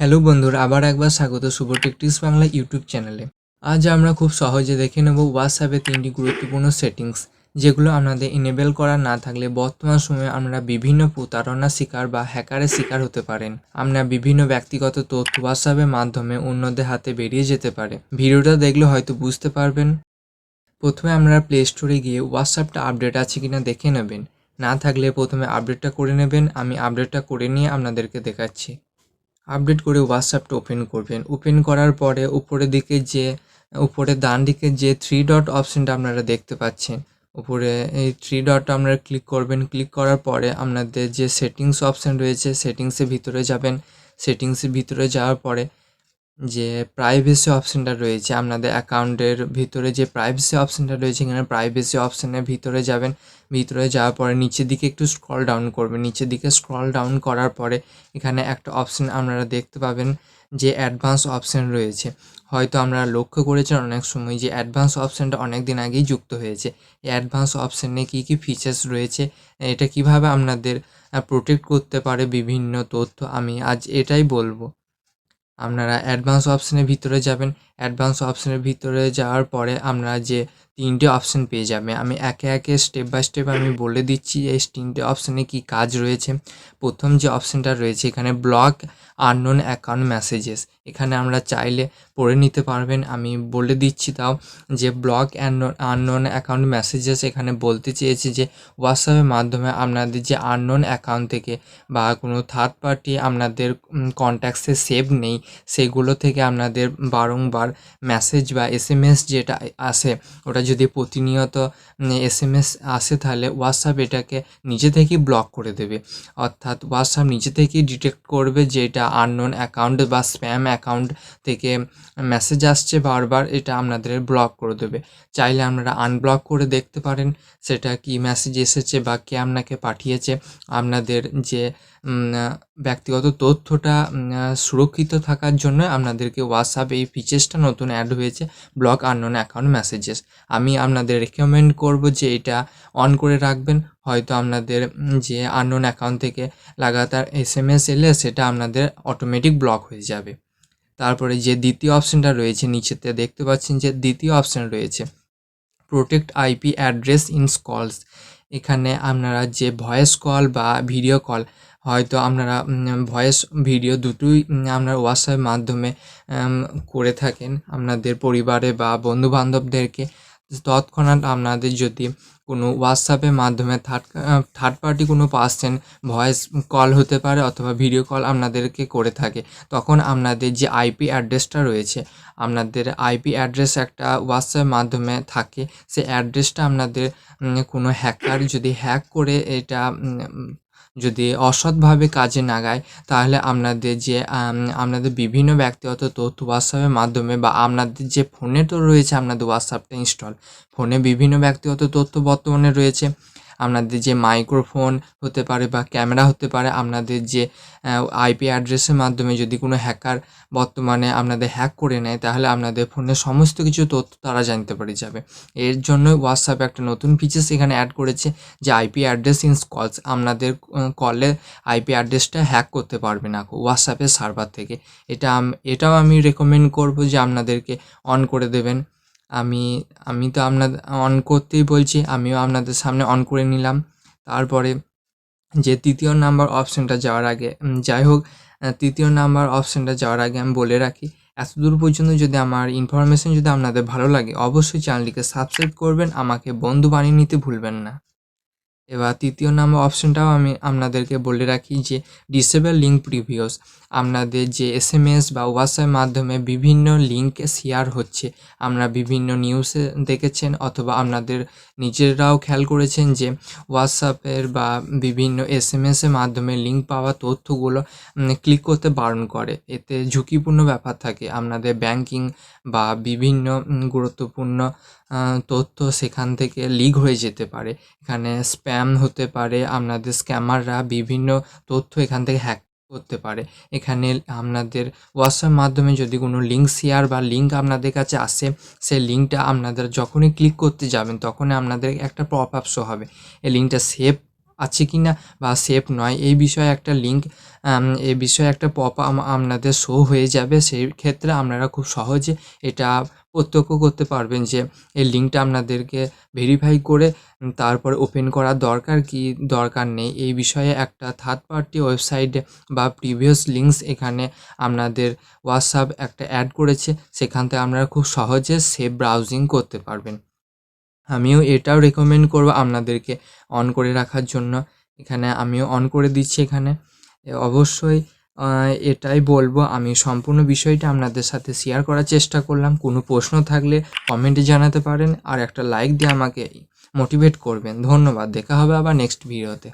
Hello বন্ধুরা, আবার একবার স্বাগত শুভ টেকটিক্স বাংলা ইউটিউব চ্যানেলে। আজ আমরা খুব সহজে দেখে নেব হোয়াটসঅ্যাপে 3টি গুরুত্বপূর্ণ সেটিংস, যেগুলো আপনাদের এনেবেল করা না থাকলে বর্তমান সময়ে আমরা বিভিন্ন প্রতারণার শিকার বা হ্যাকারের শিকার হতে পারেন। আপনার বিভিন্ন ব্যক্তিগত তথ্য হোয়াটসঅ্যাপের মাধ্যমে অন্যদের হাতে বেরিয়ে যেতে পারে। ভিডিওটা দেখলে হয়তো বুঝতে পারবেন। প্রথমে আপনারা প্লে স্টোরে গিয়ে হোয়াটসঅ্যাপটা আপডেট আছে কিনা দেখে নেবেন। না থাকলে প্রথমে আপডেটটা করে নেবেন। আমি আপডেটটা করে নিয়ে আপনাদেরকে দেখাচ্ছি। আপডেট করে হোয়াটসঅ্যাপটা ওপেন করবেন। ওপেন করার পরে উপরে ডান দিকে যে 3 ডট অপশানটা আপনারা দেখতে পাচ্ছেন, উপরে এই 3 ডটটা আপনারা ক্লিক করবেন। ক্লিক করার পরে আপনাদের যে সেটিংস অপশান রয়েছে সেটিংসের ভিতরে যাবেন। সেটিংসের ভিতরে যাওয়ার পরে যে প্রাইভেসি অপশানটা রয়েছে, আপনাদের অ্যাকাউন্টের ভিতরে যে প্রাইভেসি অপশানটা রয়েছে, এখানে প্রাইভেসি অপশানের ভিতরে যাবেন। ভিতরে যাওয়ার পরে নিচের দিকে একটু স্ক্রল ডাউন করবেন। নিচের দিকে স্ক্রল ডাউন করার পরে এখানে একটা অপশান আপনারা দেখতে পাবেন যে অ্যাডভান্স অপশান রয়েছে। হয়তো আমরা লক্ষ্য করেছেন অনেক সময় যে অ্যাডভান্স অপশানটা অনেক দিন আগেই যুক্ত হয়েছে। এই অ্যাডভান্স অপশানে কী কী ফিচার্স রয়েছে, এটা কিভাবে আপনাদের প্রোটেক্ট করতে পারে বিভিন্ন তথ্য, আমি আজ এটাই বলবো। আপনারা অ্যাডভান্স অপশানের ভিতরে যাবেন। অ্যাডভান্স অপশানের ভিতরে যাওয়ার পরে আপনারা যে 3টে অপশান পেয়ে যাবেন। আমি একে একে স্টেপ বাই স্টেপ আমি বলে দিচ্ছি এই 3টে অপশানে কী কাজ রয়েছে। প্রথম যে অপশানটা রয়েছে এখানে ব্লক আননোন অ্যাকাউন্ট মেসেজেস, এখানে আমরা চাইলে পড়ে নিতে পারবেন। আমি বলে দিচ্ছি তাও, যে ব্লক আননোন অ্যাকাউন্ট মেসেজেস এখানে বলতে চেয়েছি যে হোয়াটসঅ্যাপের মাধ্যমে আপনাদের যে আননোন অ্যাকাউন্ট থেকে বা কোনো থার্ড পার্টি আপনাদের কন্ট্যাক্টসে সেভ নেই, সেগুলো থেকে আপনাদের বারংবার মেসেজ বা এসএমএস যেটা আসে, ওটা যদি প্রতিনিয়ত এসএমএস আসে তাহলে হোয়াটসঅ্যাপ এটাকে নিজে থেকেই ব্লক করে দেবে। অর্থাৎ হোয়াটসঅ্যাপ নিজে থেকেই ডিটেক্ট করবে যে এটা আননোন অ্যাকাউন্ট বা স্প্যাম অ্যাকাউন্ট থেকে মেসেজ আসছে বারবার, এটা আপনাদের ব্লক করে দেবে। চাইলে আপনারা আনব্লক করে দেখতে পারেন সেটা কি মেসেজ এসেছে বা কে আপনাকে পাঠিয়েছে। আপনাদের যে ব্যক্তিগত তথ্যটা সুরক্ষিত থাকার জন্য আপনাদেরকে হোয়াটসঅ্যাপ এই ফিচার্সটা নতুন অ্যাড হয়েছে, ব্লক আননোন অ্যাকাউন্ট মেসেজেস। আমি আপনাদের রেকমেন্ড করব যে এটা অন করে রাখবেন। হয়তো আপনাদের যে আননোন অ্যাকাউন্ট থেকে লাগাতার এসএমএস এলে সেটা আপনাদের অটোমেটিক ব্লক হয়ে যাবে। তারপরে যে দ্বিতীয় অপশানটা রয়েছে, নিচেতে দেখতে পাচ্ছেন যে দ্বিতীয় অপশান রয়েছে প্রোটেক্ট আইপি অ্যাড্রেস ইন কলস। এখানে আপনারা যে ভয়েস কল বা ভিডিও কল, হয়তো আপনারা ভয়েস ভিডিও দুটোই আপনারা হোয়াটসঅ্যাপের মাধ্যমে করে থাকেন আপনাদের পরিবারে বা বন্ধুবান্ধবদেরকে, তৎক্ষণাৎ আপনাদের যদি কোনো হোয়াটসঅ্যাপের মাধ্যমে থার্ড পার্টি কোনো পার্সন ভয়েস কল হতে পারে অথবা ভিডিও কল আপনাদেরকে করে থাকে, তখন আপনাদের যে আইপি অ্যাড্রেসটা রয়েছে, আপনাদের আইপি অ্যাড্রেস একটা হোয়াটসঅ্যাপের মাধ্যমে থাকে, সেই অ্যাড্রেসটা আপনাদের কোনো হ্যাকার যদি হ্যাক করে এটা যদি অসৎভাবে কাজে লাগায়, তাহলে আপনাদের বিভিন্ন ব্যক্তিগত তথ্য হোয়াটসঅ্যাপের মাধ্যমে বা আপনাদের যে ফোনে তো রয়েছে আপনাদের হোয়াটসঅ্যাপটা ইনস্টল, ফোনে বিভিন্ন ব্যক্তিগত তথ্য বর্তমানে রয়েছে। আপনাদের যে মাইক্রোফোন হতে পারে বা ক্যামেরা হতে পারে, আপনাদের যে আইপি অ্যাড্রেসের মাধ্যমে যদি কোনো হ্যাকার বর্তমানে আপনাদের হ্যাক করে নেয়, তাহলে আপনাদের ফোনের সমস্ত কিছু তথ্য তারা জানতে পেরে যাবে। এর জন্য হোয়াটসঅ্যাপ একটা নতুন ফিচার্স এখানে অ্যাড করেছে যে আইপি অ্যাড্রেস ইন কলস, আপনাদের কলে আইপি অ্যাড্রেসটা হ্যাক করতে পারবে না হোয়াটসঅ্যাপের সার্ভার থেকে। এটাও আমি রেকমেন্ড করব যে আপনাদেরকে অন করে দেবেন। আমি তো আপনাদের অন করতেই বলছি, আমিও আপনাদের সামনে অন করে নিলাম। তারপরে যে তৃতীয় নাম্বার অপশানটা যাওয়ার আগে যাই হোক, তৃতীয় নাম্বার অপশানটা যাওয়ার আগে আমি বলে রাখি, এতদূর পর্যন্ত যদি আমার ইনফরমেশন যদি আপনাদের ভালো লাগে, অবশ্যই চ্যানেলটিকে সাবস্ক্রাইব করবেন, আমাকে বন্ধু বানিয়ে নিতে ভুলবেন না। এবার তৃতীয় নাম্বার অপশানটাও আমি আপনাদেরকে বলে রাখি যে ডিসেবল লিঙ্ক প্রিভিউস। আপনাদের যে এসএমএস বা হোয়াটসঅ্যাপের মাধ্যমে বিভিন্ন লিঙ্ক শেয়ার হচ্ছে, আমরা বিভিন্ন নিউজে দেখেছেন অথবা আপনাদের নিজেরাও খেয়াল করেছেন যে হোয়াটসঅ্যাপের বা বিভিন্ন এসএমএসের মাধ্যমে লিঙ্ক পাওয়া তথ্যগুলো ক্লিক করতে বারণ করে। এতে ঝুঁকিপূর্ণ ব্যাপার থাকে, আপনাদের ব্যাংকিং বা বিভিন্ন গুরুত্বপূর্ণ তথ্য সেখান থেকে লিক হয়ে যেতে পারে। এখানে স্প্যাম হতে পারে, আপনাদের স্ক্যামাররা বিভিন্ন তথ্য এখান থেকে হ্যাক করতে পারে। এখানে আপনাদের হোয়াটসঅ্যাপ মাধ্যমে যদি কোনো লিঙ্ক শেয়ার বা লিঙ্ক আপনাদের কাছে আসে, সেই লিঙ্কটা আপনাদের যখনই ক্লিক করতে যাবেন তখনই আপনাদের একটা পপ আপ শো হবে, এই লিঙ্কটা সেভ আছে কি না বা সেফ নয় এই বিষয়ে একটা লিঙ্ক এই বিষয়ে একটা পপ আপনাদের শো হয়ে যাবে। সেই ক্ষেত্রে আপনারা খুব সহজে এটা প্রত্যক্ষ করতে পারবেন যে এই লিঙ্কটা আপনাদেরকে ভেরিফাই করে তারপরে ওপেন করার দরকার কি দরকার নেই এই বিষয়ে একটা থার্ড পার্টি ওয়েবসাইট বা প্রিভিয়াস লিঙ্কস এখানে আপনাদের হোয়াটসঅ্যাপ একটা অ্যাড করেছে, সেখান থেকে আপনারা খুব সহজে সেফ ব্রাউজিং করতে পারবেন। আমিও এটাও রেকমেন্ড করব আপনাদেরকে অন করে রাখার জন্য। এখানে আমিও অন করে দিচ্ছি এখানে। অবশ্যই এটাই বলবো, আমি সম্পূর্ণ বিষয়টা আপনাদের সাথে শেয়ার করার চেষ্টা করলাম। কোনো প্রশ্ন থাকলে কমেন্টে জানাতে পারেন আর একটা লাইক দিয়ে আমাকে মোটিভেট করবেন। ধন্যবাদ। দেখা হবে আবার নেক্সট ভিডিওতে।